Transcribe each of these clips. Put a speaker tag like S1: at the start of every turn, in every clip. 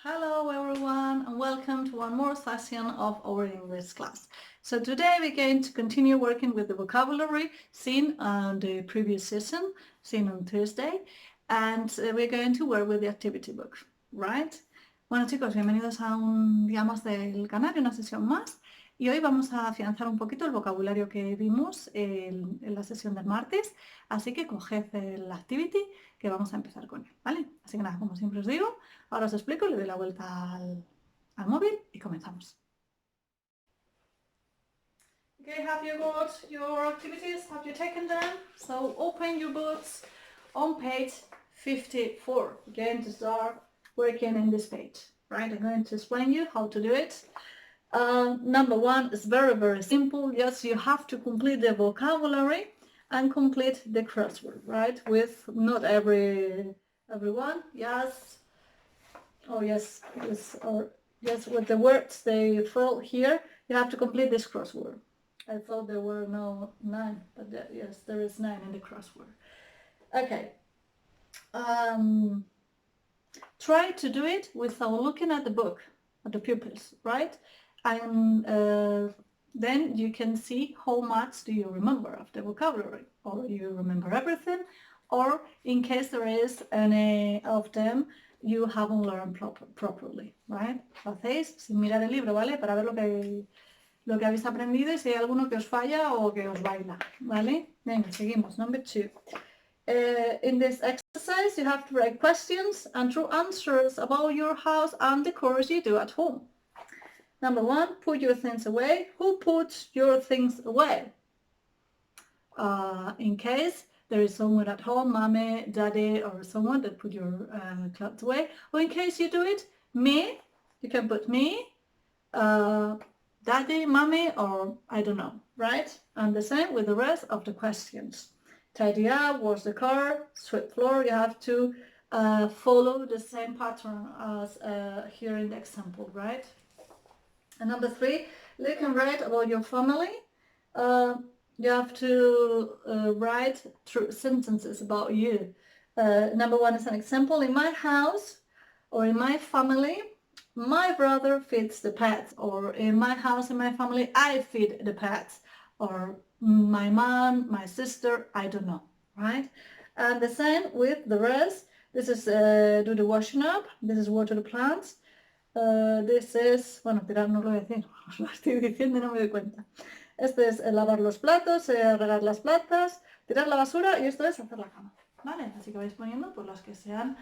S1: Hello everyone and welcome to one more session of our English class. So today we're going to continue working with the vocabulary seen on the previous session, seen on Thursday, and we're going to work with the activity book, right? Bueno chicos, bienvenidos a un día más del canal, una sesión más. Y hoy vamos a afianzar un poquito el vocabulario que vimos en la sesión del martes, así que coged el activity que vamos a empezar con él, ¿vale? Así que nada, como siempre os digo, ahora os explico, le doy la vuelta al móvil y comenzamos. Okay, have you got your activities? Have you taken them? So open your books on page 54. We're going to start working in this page, right? I'm going to explain you how to do it. Number one is very simple. Yes, you have to complete the vocabulary and complete the crossword, right? With not everyone. Yes. Oh yes, or yes, with the words they fall here, you have to complete this crossword. I thought there were no 9, but yes, there is 9 in the crossword. Okay. Try to do it without looking at the book, at the pupils, right? And then you can see how much do you remember of the vocabulary, or you remember everything, or in case there is any of them you haven't learned properly, right? Lo hacéis sin mirar el libro, ¿vale? Para ver lo que habéis aprendido y si hay alguno que os falla o que os baila, ¿vale? Venga, seguimos. Number 2. In this exercise, you have to write questions and true answers about your house and the chores you do at home. Number 1, put your things away. Who puts your things away? In case there is someone at home, mommy, daddy, or someone that put your clothes away. Or in case you do it, me, you can put me, daddy, mommy, or I don't know, right? And the same with the rest of the questions. Tidy up, wash the car, sweep floor. You have to follow the same pattern as here in the example, right? And number 3, look and write about your family. You have to write true sentences about you. Number 1 is an example. In my house or in my family, my brother feeds the pets. Or in my house, in my family, I feed the pets. Or my mom, my sister, I don't know, right? And the same with the rest. This is do the washing up. This is water the plants. This is, bueno, tirar no lo voy a decir, lo estoy diciendo y no me doy cuenta. Este es lavar los platos, regar las plantas, tirar la basura y esto es hacer la cama, ¿vale? Así que vais poniendo pues las que sean,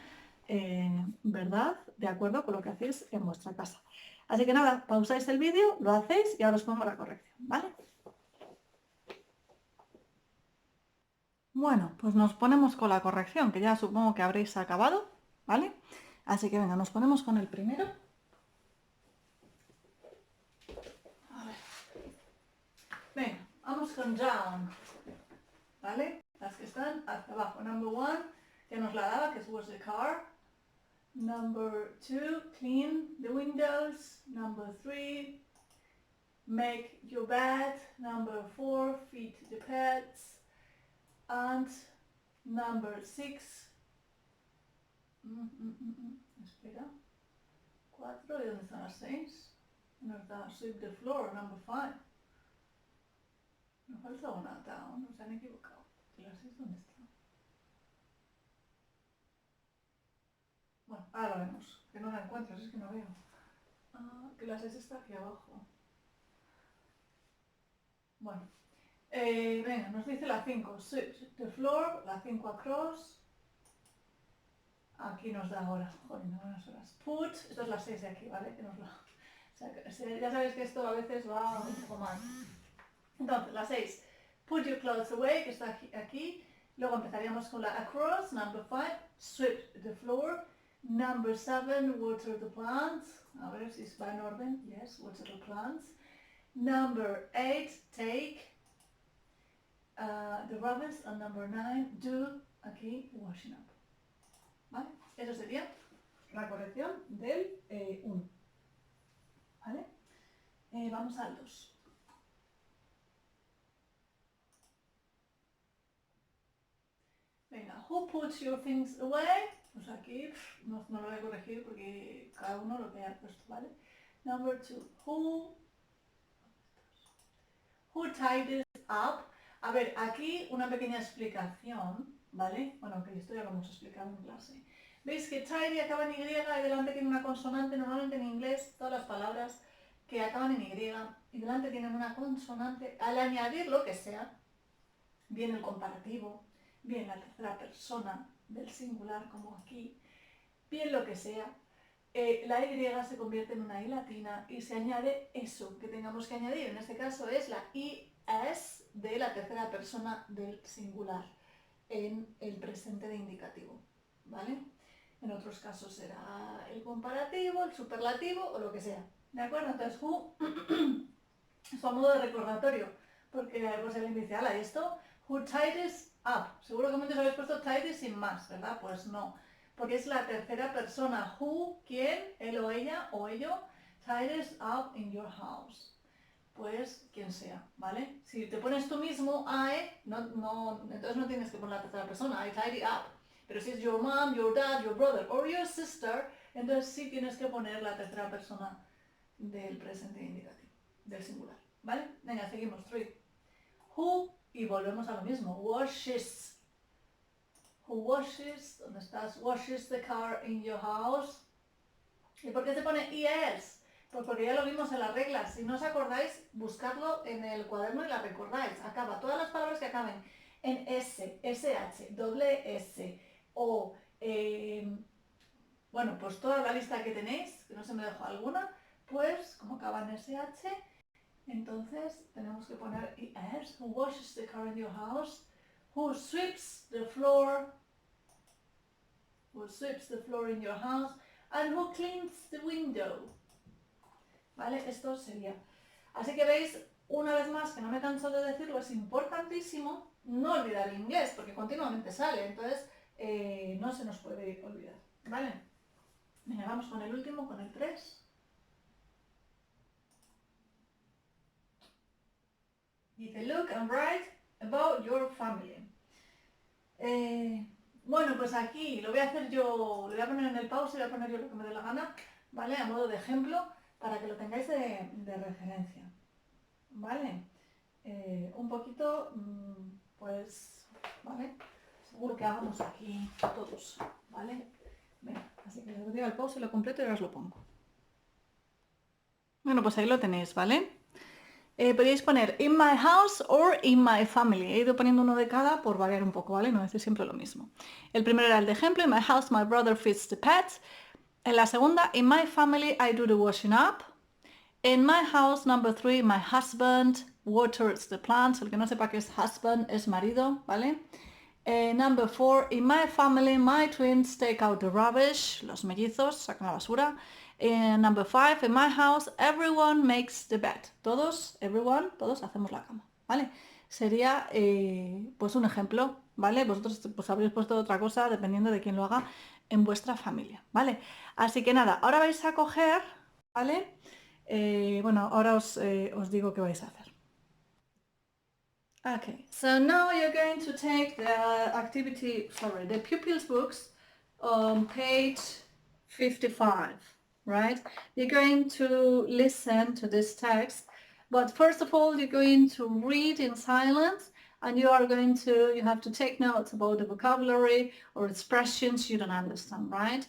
S1: verdad, de acuerdo con lo que hacéis en vuestra casa. Así que nada, pausáis el vídeo, lo hacéis y ahora os pongo la corrección, ¿vale? Bueno, pues nos ponemos con la corrección, que ya supongo que habréis acabado, ¿vale? Así que venga, nos ponemos con el primero. Venga, vamos con down, ¿vale? Las que están hacia abajo. Number 1, ya nos la daba, que es wash the car. Number 2, clean the windows. Number 3, make your bed. Number 4, feed the pets. And number 6, espera, 4, ¿y dónde están las 6? Nos da sweep the floor, number 5. Me falta una down, no se han equivocado. ¿Y las 6 dónde están? Bueno, ahora lo vemos. Que no la encuentro, es que no veo. Que la 6 está aquí abajo. Bueno. Venga, nos dice la 5. Sweep the floor, la 5 across. Aquí nos da ahora. Joder, no buenas horas. Put, esta es la 6 de aquí, ¿vale? Que nos la... O sea, ya sabéis que esto a veces va un poco mal. Entonces, la 6. Put your clothes away, que está aquí. Luego empezaríamos con la across. Number 5. Sweep the floor. Number 7. Water the plants. A ver si va en orden. Yes, water the plants. Number 8. Take the rubbish. And number 9. Do, aquí, the washing up. ¿Vale? Eso sería la corrección del 1. ¿Vale? Vamos al 2. Venga, who puts your things away? Pues aquí no lo voy a corregir porque cada uno lo que haya puesto, ¿vale? Number 2. Who tidies up? A ver, aquí una pequeña explicación, ¿vale? Bueno, que esto ya lo hemos explicado en clase. ¿Veis que tidy acaba en Y y delante tiene una consonante? Normalmente en inglés todas las palabras que acaban en Y delante tienen una consonante. Al añadir lo que sea, bien el comparativo, bien la tercera persona del singular como aquí, bien lo que sea, la Y se convierte en una I latina y se añade eso que tengamos que añadir. En este caso es la IS de la tercera persona del singular en el presente de indicativo, ¿vale? En otros casos será el comparativo, el superlativo o lo que sea, ¿de acuerdo? Entonces, who es a modo de recordatorio, porque pues alguien dice, ala, ¿y esto? Who tidies up. Seguro que muchos habéis puesto tidies sin más, ¿verdad? Pues no, porque es la tercera persona. Who, ¿quién? Él o ella o ello. Tidies up in your house. Pues quien sea, ¿vale? Si te pones tú mismo, I, entonces no tienes que poner la tercera persona, I tidy up. Pero si es your mom, your dad, your brother or your sister, entonces sí tienes que poner la tercera persona del presente indicativo, del singular, ¿vale? Venga, seguimos. 3. Who, y volvemos a lo mismo, washes. Who washes, ¿dónde estás? Washes the car in your house. ¿Y por qué se pone es? Pues porque ya lo vimos en las reglas. Si no os acordáis, buscadlo en el cuaderno y la recordáis. Acaba todas las palabras que acaben en S, SH, doble S o, bueno, pues toda la lista que tenéis, que no se me dejó alguna, pues como acaba en SH, entonces tenemos que poner es. Who washes the car in your house? Who sweeps the floor? Who sweeps the floor in your house? And who cleans the window? ¿Vale? Esto sería. Así que veis, una vez más, que no me canso de decirlo, es importantísimo no olvidar el inglés, porque continuamente sale, entonces no se nos puede olvidar. ¿Vale? Venga, vamos con el último, con el 3. Dice, look and write about your family. Bueno, pues aquí lo voy a hacer yo, lo voy a poner en el pause, voy a poner yo lo que me dé la gana, ¿vale? A modo de ejemplo, para que lo tengáis de referencia, ¿vale? Un poquito, pues, ¿vale? Seguro que hagamos aquí todos, ¿vale? Venga, así que os digo el pause, lo completo y ahora os lo pongo. Bueno, pues ahí lo tenéis, ¿vale? Podéis poner in my house or in my family. He ido poniendo uno de cada por variar un poco, ¿vale? No decir siempre lo mismo. El primero era el de ejemplo, in my house my brother feeds the pets. En la segunda, in my family I do the washing up. In my house, number 3, my husband waters the plants. El que no sepa qué es husband es marido, ¿vale? Number 4, in my family, my twins take out the rubbish. Los mellizos sacan la basura. Number 5, in my house, everyone makes the bed. Todos, everyone, todos hacemos la cama, ¿vale? Sería, pues un ejemplo, ¿vale? Vosotros pues habréis puesto otra cosa dependiendo de quién lo haga en vuestra familia, ¿vale? Así que nada, ahora vais a coger, ¿vale? Bueno, ahora os digo qué vais a hacer. Okay, so now you're going to take the activity, sorry, the pupils books on page 55, right? You're going to listen to this text, but first of all, you're going to read in silence and you have to take notes about the vocabulary or expressions you don't understand, right?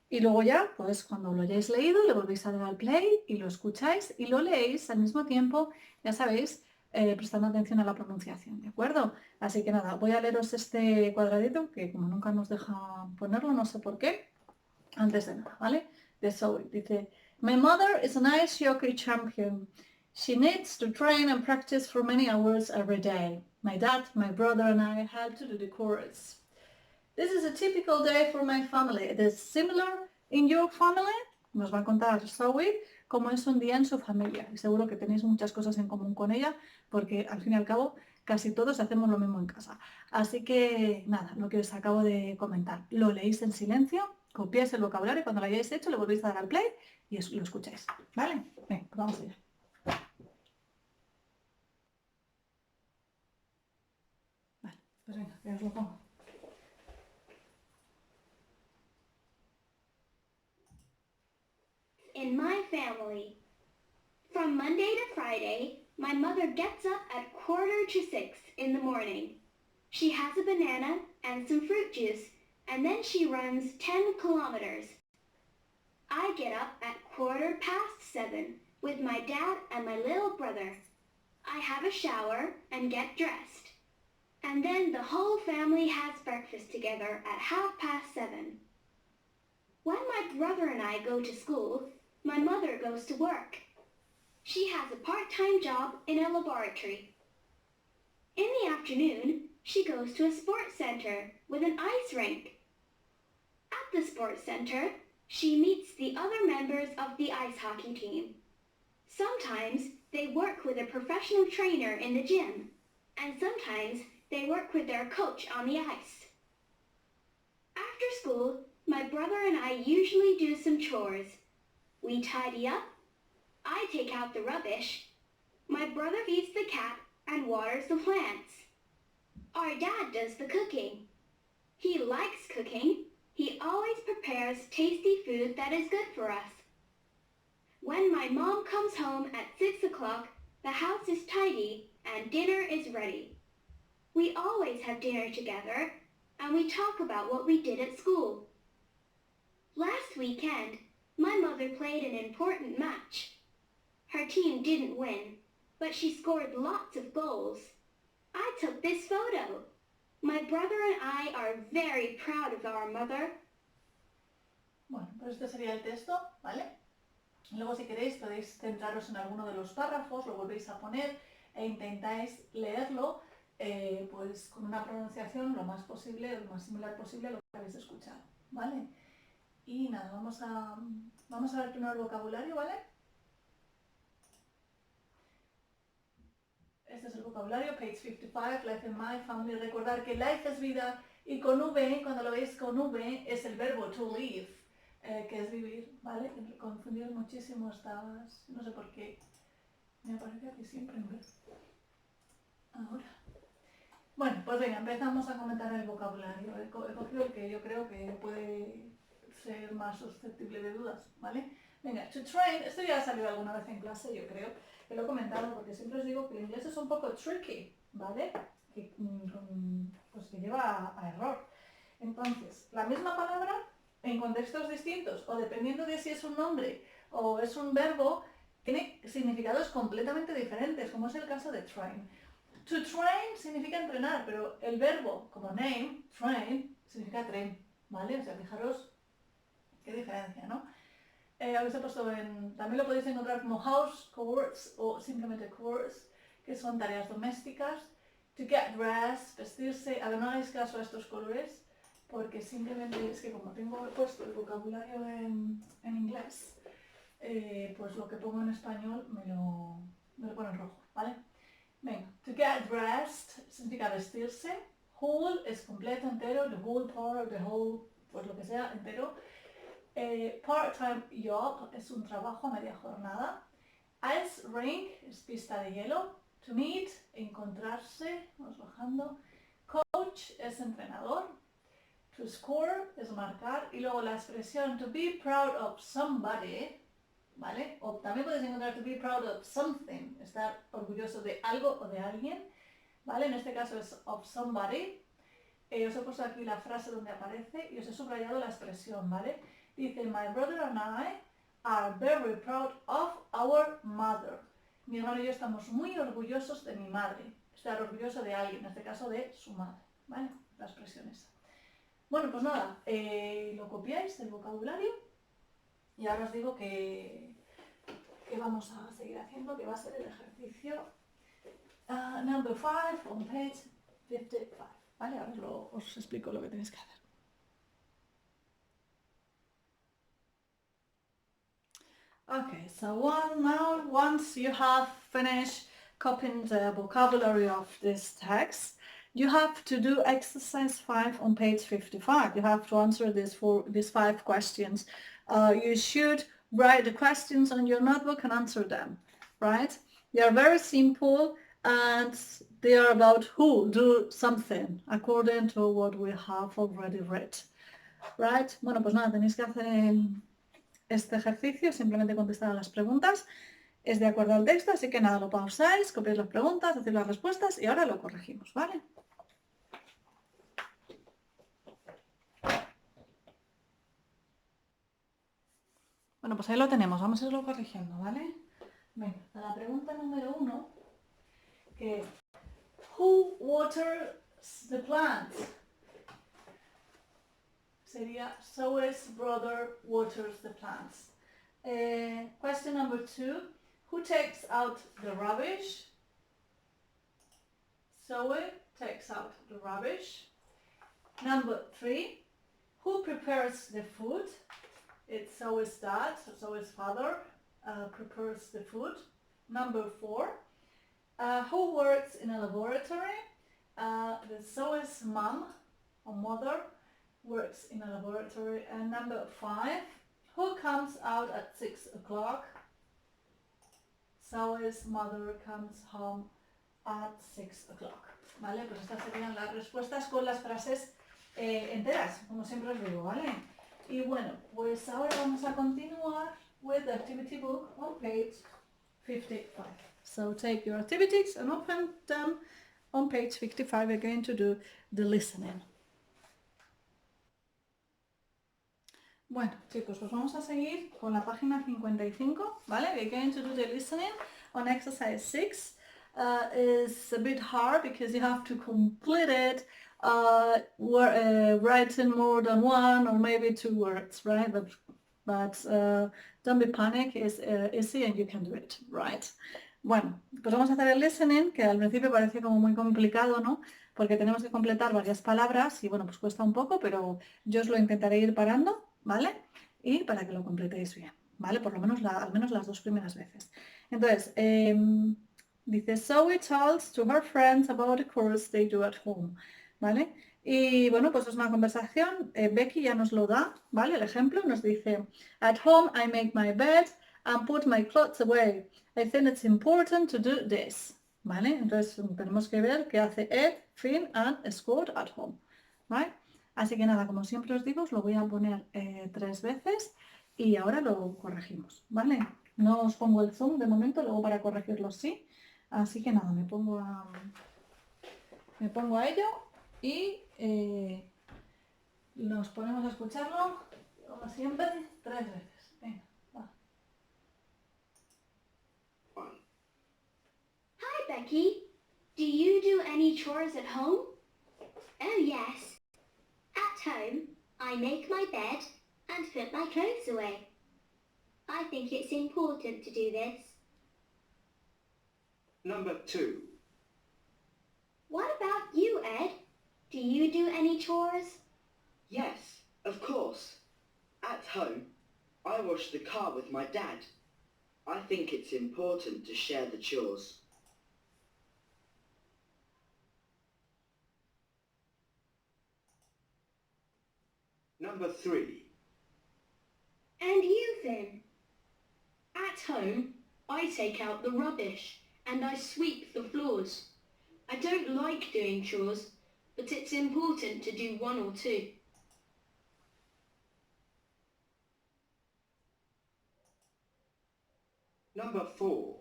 S1: Y luego ya, pues cuando lo hayáis leído, le volvéis a dar al play y lo escucháis y lo leéis al mismo tiempo, ya sabéis, prestando atención a la pronunciación, ¿de acuerdo? Así que nada, voy a leeros este cuadradito, que como nunca nos deja ponerlo, no sé por qué, antes de nada, ¿vale? De Zoe, dice, My mother is an ice hockey champion. She needs to train and practice for many hours every day. My dad, my brother and I help to do the chorus. This is a typical day for my family. It is similar in your family. Nos va a contar Zoe cómo es un día en su familia. Y seguro que tenéis muchas cosas en común con ella, porque al fin y al cabo casi todos hacemos lo mismo en casa. Así que nada, lo que os acabo de comentar. Lo leéis en silencio, copiáis el vocabulario y cuando lo hayáis hecho le volvéis a dar al play y lo escucháis. ¿Vale? Venga, pues vamos allá. Vale, pues venga, ya os lo pongo.
S2: in my family. From Monday to Friday, my mother gets up at 5:45 in the morning. She has a banana and some fruit juice, and then she runs 10 kilometers. I get up at 7:15 with my dad and my little brother. I have a shower and get dressed. And then the whole family has breakfast together at 7:30. When my brother and I go to school, my mother goes to work. She has a part-time job in a laboratory. In the afternoon, she goes to a sports center with an ice rink. At the sports center, she meets the other members of the ice hockey team. Sometimes they work with a professional trainer in the gym, and sometimes they work with their coach on the ice. After school, my brother and I usually do some chores. We tidy up, I take out the rubbish, my brother feeds the cat and waters the plants. Our dad does the cooking. He likes cooking. He always prepares tasty food that is good for us. When my mom comes home at 6 o'clock, the house is tidy and dinner is ready. We always have dinner together, and we talk about what we did at school. Last weekend, my mother played an important match. Her team didn't win, but she scored lots of goals. I took this photo. My brother and I are very proud of our mother.
S1: Bueno, pues este sería el texto, ¿vale? Luego si queréis podéis centraros en alguno de los párrafos, lo volvéis a poner e intentáis leerlo pues con una pronunciación lo más posible, lo más similar posible a lo que habéis escuchado, ¿vale? Y nada, vamos a ver primero el vocabulario, ¿vale? Este es el vocabulario, page 55, life in my family. Recordar que life es vida y con V, cuando lo veis con V, es el verbo to live, que es vivir, ¿vale? Confundir muchísimo estas, no sé por qué, me aparece aquí siempre en vez. Ahora. Bueno, pues venga, empezamos a comentar el vocabulario. He cogido el que yo creo que puede ser más susceptible de dudas, ¿vale? Venga, to train, esto ya ha salido alguna vez en clase, yo creo, que lo he comentado porque siempre os digo que el inglés es un poco tricky, ¿vale? Pues que lleva a error. Entonces, la misma palabra en contextos distintos o dependiendo de si es un nombre o es un verbo, tiene significados completamente diferentes, como es el caso de train. To train significa entrenar, pero el verbo, como name, train, significa tren, ¿vale? O sea, fijaros qué diferencia, ¿no? Habéis puesto también lo podéis encontrar como house chores o simplemente chores, que son tareas domésticas. To get dressed, vestirse. A ver, no hagáis caso a estos colores, porque simplemente es que como tengo puesto el vocabulario en inglés, pues lo que pongo en español me lo pone en rojo, ¿vale? Venga, to get dressed significa vestirse. Whole es completo, entero. The whole part, the whole, pues lo que sea, entero. Part-time job es un trabajo a media jornada. Ice rink es pista de hielo. To meet, encontrarse, vamos bajando. Coach es entrenador. To score es marcar. Y luego la expresión to be proud of somebody, ¿vale? O también podéis encontrar to be proud of something, estar orgulloso de algo o de alguien, ¿vale? En este caso es of somebody. Os he puesto aquí la frase donde aparece y os he subrayado la expresión, ¿vale? Dice, my brother and I are very proud of our mother. Mi hermano y yo estamos muy orgullosos de mi madre. Estar orgulloso de alguien, en este caso de su madre, ¿vale? La expresión esa. Bueno, pues nada, lo copiáis, el vocabulario, y ahora os digo que vamos a seguir haciendo, que va a ser el ejercicio number 5 on page 55. Vale, ahora os explico lo que tenéis que hacer. Okay, so once you have finished copying the vocabulary of this text, you have to do exercise 5 on page 55. You have to answer these 5 questions. You should write the questions on your notebook and answer them, right? They are very simple and they are about who do something according to what we have already read, right? Bueno, pues nada, tenéis que hacer Este ejercicio, simplemente contestar a las preguntas, es de acuerdo al texto, así que nada, lo pausáis, copiáis las preguntas, hacéis las respuestas y ahora lo corregimos, ¿vale? Bueno, pues ahí lo tenemos, vamos a irlo corrigiendo, ¿vale? Venga, a la pregunta número 1, que es Who waters the plants? Sería Zoe's brother waters the plants. Question number 2, who takes out the rubbish? Zoe takes out the rubbish. Number 3, who prepares the food? It's Zoe's dad, so Zoe's father prepares the food. Number 4, who works in a laboratory? The Zoe's mom or mother works in a laboratory. And number 5, who comes out at 6 o'clock? Zoe's mother comes home at 6 o'clock. ¿Vale? Pues estas serían las respuestas con las frases enteras, como siempre os digo, ¿vale? Y bueno, pues ahora vamos a continuar with the activity book on page 55. So take your activities and open them on page 55. We're going to do the listening. Bueno, chicos, pues vamos a seguir con la página 55, ¿vale? We're going to do the listening on exercise 6. It's a bit hard because you have to complete it writing more than one or maybe 2 words, right? But don't be panic, it's easy and you can do it, right? Bueno, pues vamos a hacer el listening, que al principio parece como muy complicado, ¿no? Porque tenemos que completar varias palabras y bueno, pues cuesta un poco, pero yo os lo intentaré ir parando, ¿vale? Y para que lo completéis bien, ¿vale? Por lo menos al menos las 2 primeras veces. Entonces, dice, Zoe tells to her friends about the chores they do at home, ¿vale? Y bueno, pues es una conversación, Becky ya nos lo da, ¿vale? El ejemplo nos dice, at home I make my bed and put my clothes away. I think it's important to do this, ¿vale? Entonces tenemos que ver qué hace Ed, Finn and Scott at home, ¿vale? Así que nada, como siempre os digo, os lo voy a poner 3 veces y ahora lo corregimos, ¿vale? No os pongo el zoom de momento, luego para corregirlo sí. Así que nada, me pongo a ello y nos ponemos a escucharlo, como siempre, 3 veces. Venga, va.
S2: Hi, Becky. Do you do any chores at home? Oh, yes. At home, I make my bed and put my clothes away. I think it's important to do this.
S3: Number 2.
S2: What about you, Ed? Do you do any chores?
S3: Yes, of course. At home, I wash the car with my dad. I think it's important to share the chores. Number 3.
S2: And you, Finn? At home, I take out the rubbish and I sweep the floors. I don't like doing chores, but it's important to do 1 or 2.
S3: Number 4.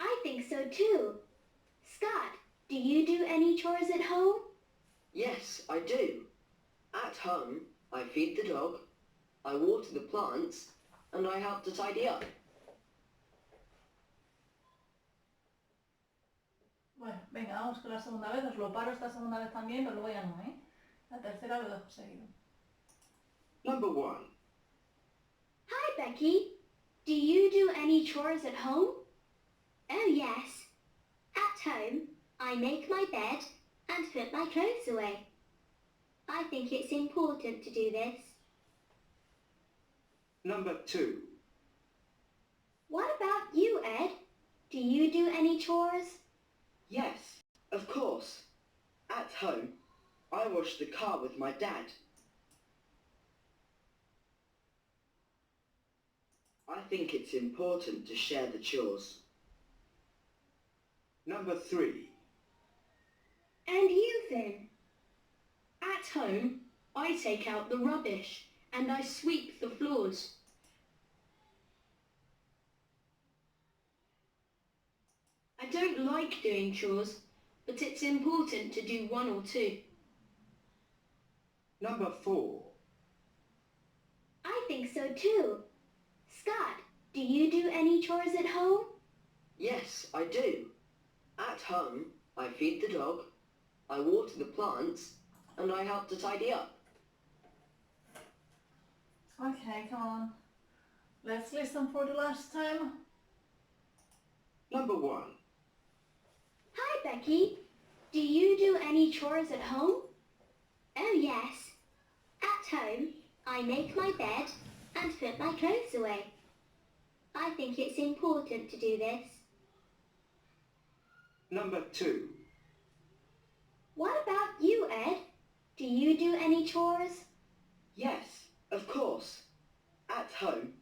S2: I think so too. Scott, do you do any chores at home?
S4: Yes, I do. At home, I feed the dog, I water the plants, and I help to tidy up.
S1: Bueno, venga, vamos con la segunda vez, os lo paro esta segunda vez también, pero luego ya no, ¿eh? La tercera lo dejo seguido.
S3: Number 1.
S2: Hi, Becky. Do you do any chores at home? Oh, yes. At home, I make my bed and put my clothes away. I think it's important to do this.
S3: Number 2.
S2: What about you, Ed? Do you do any chores?
S3: Yes, of course. At home, I wash the car with my dad. I think it's important to share the chores. Number 3.
S2: And you, Finn? At home, I take out the rubbish and I sweep the floors. I don't like doing chores, but it's important to do one or two.
S5: Number 4.
S2: I think so too. Scott, do you do any chores at home?
S4: Yes, I do. At home, I feed the dog, I water the plants, and I help to tidy up.
S1: Okay, come on. Let's listen for the last time.
S5: Number 1.
S2: Hi, Becky. Do you do any chores at home? Oh, yes. At home, I make my bed and put my clothes away. I think it's important to do this.
S5: Number 2.
S2: What about you, Ed? Do you do any chores?
S3: Yes, of course. At home,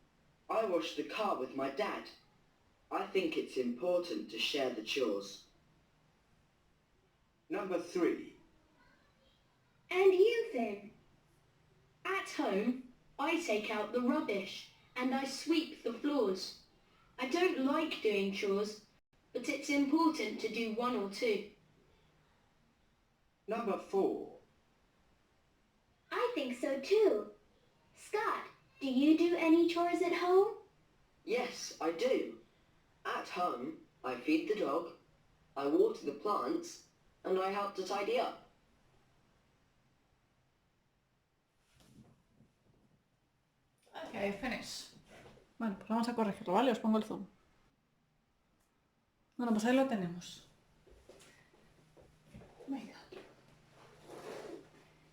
S3: I wash the car with my dad. I think it's important to share the chores.
S5: Number 3.
S2: And you, Finn? At home, I take out the rubbish and I sweep the floors. I don't like doing chores, but it's important to do one or two.
S5: Number 4.
S2: I think so too. Scott, do you do any chores at home?
S4: Yes, I do. At home, I feed the dog, I water the plants, and I help to tidy up.
S1: Okay, finish. Bueno, pues vamos a corregirlo, ¿vale? Os pongo el zoom. Bueno, pues ahí lo tenemos. Venga.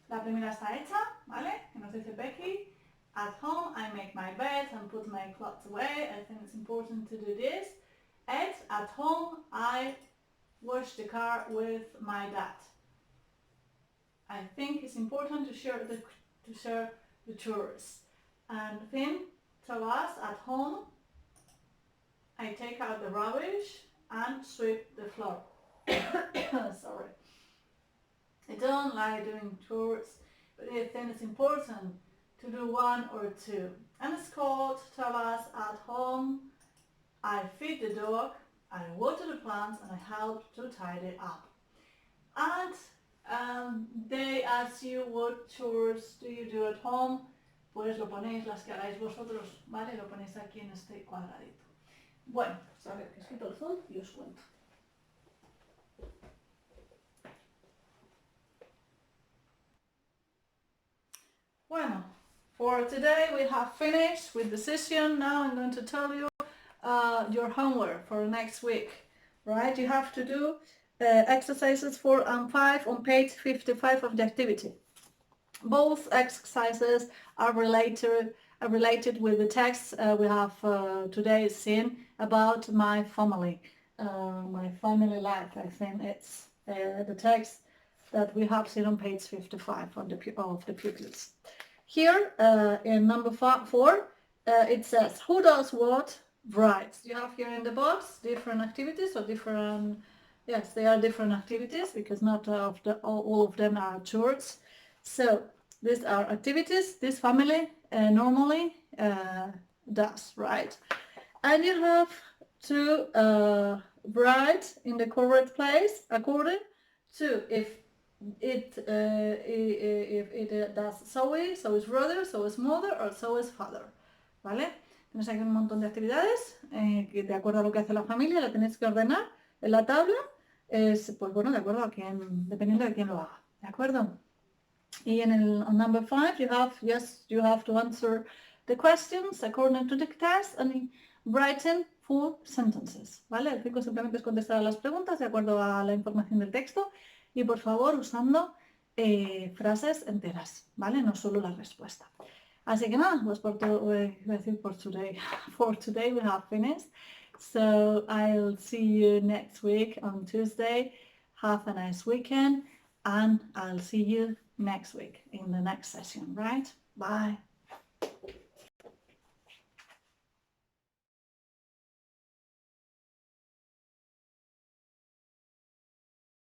S1: La primera está hecha, ¿vale? Que nos dice Becky. At home, I make my bed and put my clothes away. I think it's important to do this. Ed, at home, I wash the car with my dad. I think it's important to share the chores. And Finn, tell us, at home, I take out the rubbish and sweep the floor. Sorry. I don't like doing chores, but I think it's important to do one or two. And Scott, tell us, at home, I feed the dog, I water the plants, and I help to tidy up. And they ask you what chores do you do at home, pues lo ponéis las que hagáis vosotros, ¿vale? Lo ponéis aquí en este cuadradito. Bueno, pues a ver, que escrito el sol y os cuento. Bueno, for today we have finished with the session. Now I'm going to tell you your homework for next week, right? You have to do exercises 4 and 5 on page 55 of the activity. Both exercises are related with the text we have today seen about my family life. I think it's the text that we have seen on page 55 of the pupils. Here in number 4, it says, who does what writes. You have here in the box different activities or different, yes, they are different activities because not all of them are chores. So these are activities this family normally does, right? And you have to write in the correct place according to if it does so is brother, so is mother, or so is father, ¿vale? Tenéis aquí un montón de actividades que de acuerdo a lo que hace la familia la tenéis que ordenar en la tabla, pues bueno, de acuerdo a quién, dependiendo de quién lo haga, ¿de acuerdo? Y en el number 5 you have to answer the questions according to the test and written full sentences, ¿vale? El 5 simplemente es contestar a las preguntas de acuerdo a la información del texto y por favor usando frases enteras, ¿vale? No solo la respuesta. Así que nada, pues for today we have finished. So I'll see you next week on Tuesday. Have a nice weekend and I'll see you next week in the next session, right? Bye.